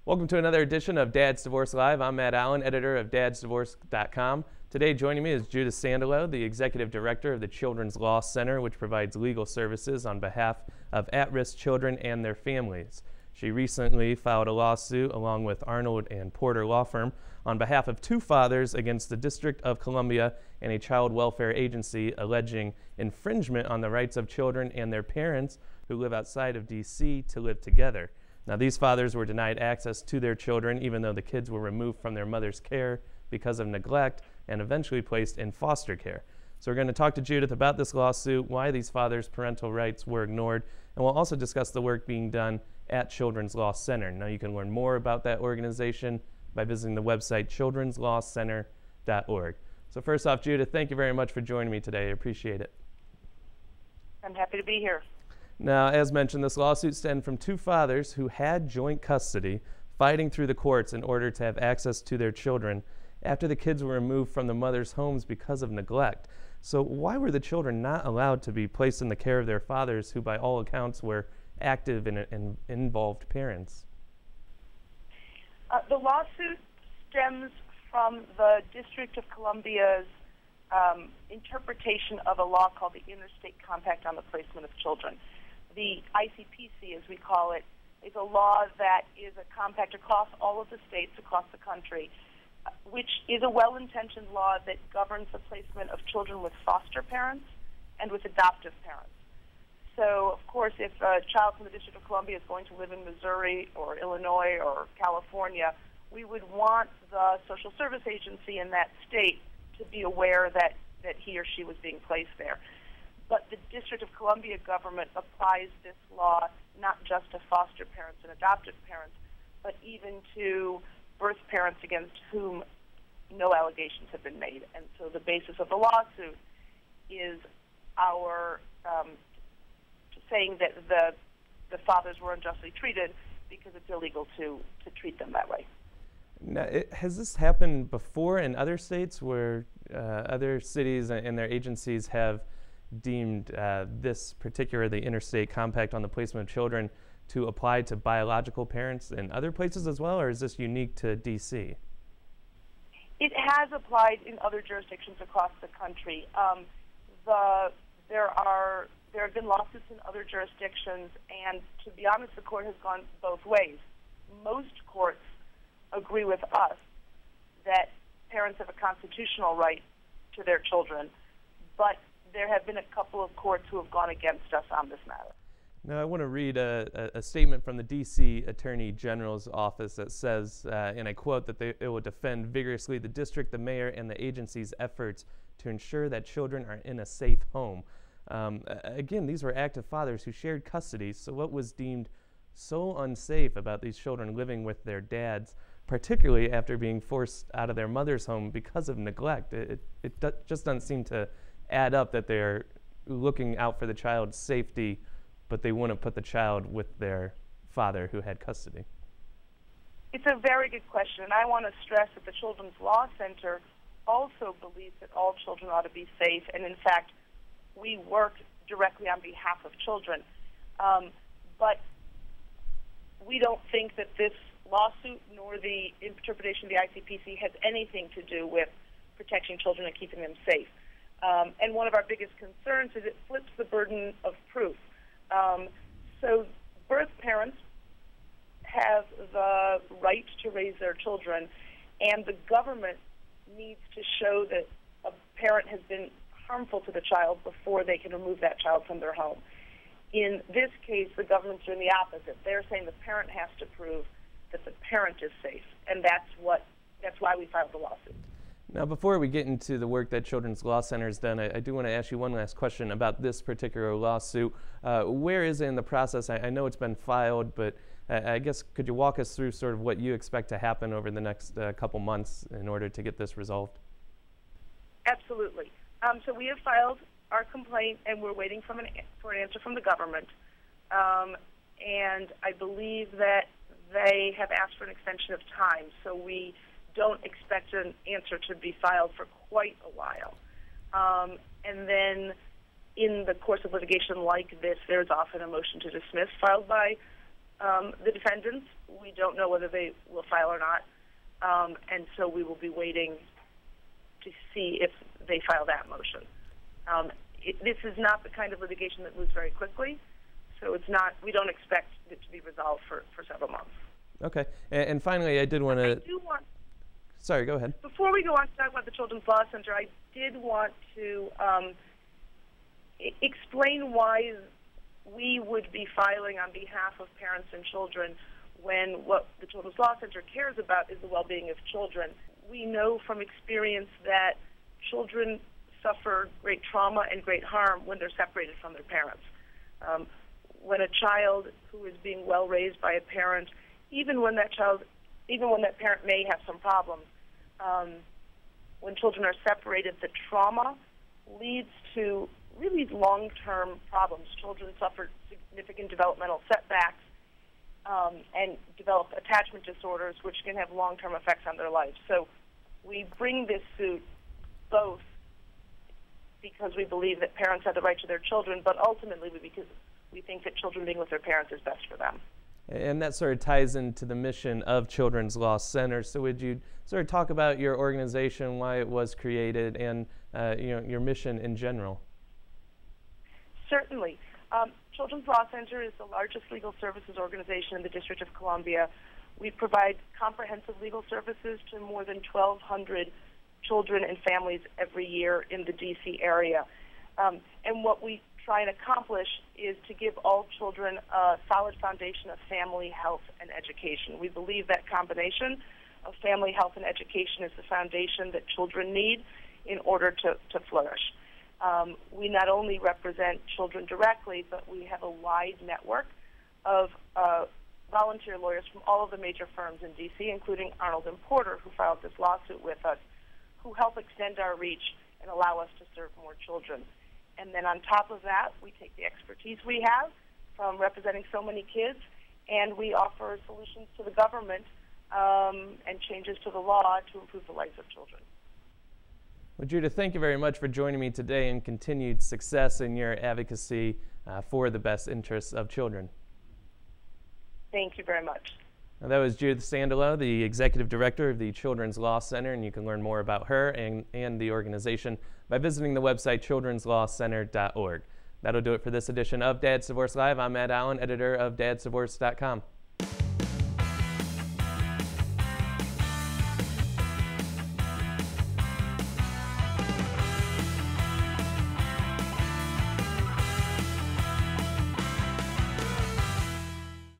Welcome to another edition of Dad's Divorce Live. I'm Matt Allen, editor of DadsDivorce.com. Today joining me is Judith Sandalow, the executive director of the Children's Law Center, which provides legal services on behalf of at-risk children and their families. She recently filed a lawsuit along with Arnold and Porter Law Firm on behalf of two fathers against the District of Columbia and a child welfare agency alleging infringement on the rights of children and their parents who live outside of D.C. to live together. Now, these fathers were denied access to their children even though the kids were removed from their mother's care because of neglect and eventually placed in foster care. So we're going to talk to Judith about this lawsuit, why these fathers' parental rights were ignored, and we'll also discuss the work being done at Children's Law Center. Now, you can learn more about that organization by visiting the website childrenslawcenter.org. So first off, Judith, thank you very much for joining me today. I appreciate it. I'm happy to be here. Now, as mentioned, this lawsuit stemmed from two fathers who had joint custody, fighting through the courts in order to have access to their children after the kids were removed from the mother's homes because of neglect. So why were the children not allowed to be placed in the care of their fathers, who by all accounts were active and involved parents? The lawsuit stems from the District of Columbia's interpretation of a law called the Interstate Compact on the Placement of Children. The ICPC, as we call it, is a law that is a compact across all of the states across the country, which is a well-intentioned law that governs the placement of children with foster parents and with adoptive parents. So, of course, if a child from the District of Columbia is going to live in Missouri or Illinois or California, we would want the social service agency in that state to be aware that he or she was being placed there. But the District of Columbia government applies this law not just to foster parents and adoptive parents, but even to birth parents against whom no allegations have been made. And so the basis of the lawsuit is our saying that the fathers were unjustly treated because it's illegal to treat them that way. Now, has this happened before in other states where other cities and their agencies have deemed this particular, the Interstate Compact on the Placement of Children, to apply to biological parents in other places as well, or is this unique to D.C.? It has applied in other jurisdictions across the country. There have been lawsuits in other jurisdictions, and to be honest, the court has gone both ways. Most courts agree with us that parents have a constitutional right to their children, but there have been a couple of courts who have gone against us on this matter. Now, I want to read a statement from the D.C. Attorney General's office that says, and I quote, that it will defend vigorously the district, the mayor, and the agency's efforts to ensure that children are in a safe home. Again, these were active fathers who shared custody, so what was deemed so unsafe about these children living with their dads, particularly after being forced out of their mother's home because of neglect? It just doesn't seem to add up that they're looking out for the child's safety, but they want to put the child with their father who had custody. It's a very good question, and I want to stress that the Children's Law Center also believes that all children ought to be safe, and in fact, we work directly on behalf of children. But we don't think that this lawsuit nor the interpretation of the ICPC has anything to do with protecting children and keeping them safe. And one of our biggest concerns is it flips the burden of proof. So birth parents have the right to raise their children, and the government needs to show that a parent has been harmful to the child before they can remove that child from their home. In this case, the government's doing the opposite. They're saying the parent has to prove that the parent is safe, and that's why we filed the lawsuit. Now, before we get into the work that Children's Law Center has done, I do want to ask you one last question about this particular lawsuit. Where is it in the process? I know it's been filed, but I guess could you walk us through sort of what you expect to happen over the next couple months in order to get this resolved? Absolutely. So we have filed our complaint, and we're waiting for an answer from the government. And I believe that they have asked for an extension of time, so we don't expect an answer to be filed for quite a while. And then in the course of litigation like this, there's often a motion to dismiss filed by The defendants, we don't know whether they will file or not, and so we will be waiting to see if they file that motion. This is not the kind of litigation that moves very quickly, so it's not. We don't expect it to be resolved for several months. Okay. And finally, I did want to. Sorry, go ahead. Before we go on to talk about the Children's Law Center, I did want to explain why we would be filing on behalf of parents and children when what the Children's Law Center cares about is the well-being of children. We know from experience that children suffer great trauma and great harm when they're separated from their parents. When a child who is being well raised by a parent, even when that parent may have some problems, when children are separated, the trauma leads to really long-term problems. Children suffer significant developmental setbacks and develop attachment disorders, which can have long-term effects on their lives. So we bring this suit both because we believe that parents have the right to their children, but ultimately because we think that children being with their parents is best for them. And that sort of ties into the mission of Children's Law Center. So would you sort of talk about your organization, why it was created, and your mission in general? Certainly. Children's Law Center is the largest legal services organization in the District of Columbia. We provide comprehensive legal services to more than 1,200 children and families every year in the D.C. area. And what we try and accomplish is to give all children a solid foundation of family, health, and education. We believe that combination of family, health, and education is the foundation that children need in order to flourish. We not only represent children directly, but we have a wide network of volunteer lawyers from all of the major firms in D.C., including Arnold & Porter, who filed this lawsuit with us, who help extend our reach and allow us to serve more children. And then on top of that, we take the expertise we have from representing so many kids, and we offer solutions to the government and changes to the law to improve the lives of children. Well, Judith, thank you very much for joining me today, and continued success in your advocacy for the best interests of children. Thank you very much. Now, that was Judith Sandalow, the Executive Director of the Children's Law Center, and you can learn more about her and the organization by visiting the website childrenslawcenter.org. That'll do it for this edition of Dad's Divorce Live. I'm Matt Allen, editor of DadsDivorce.com.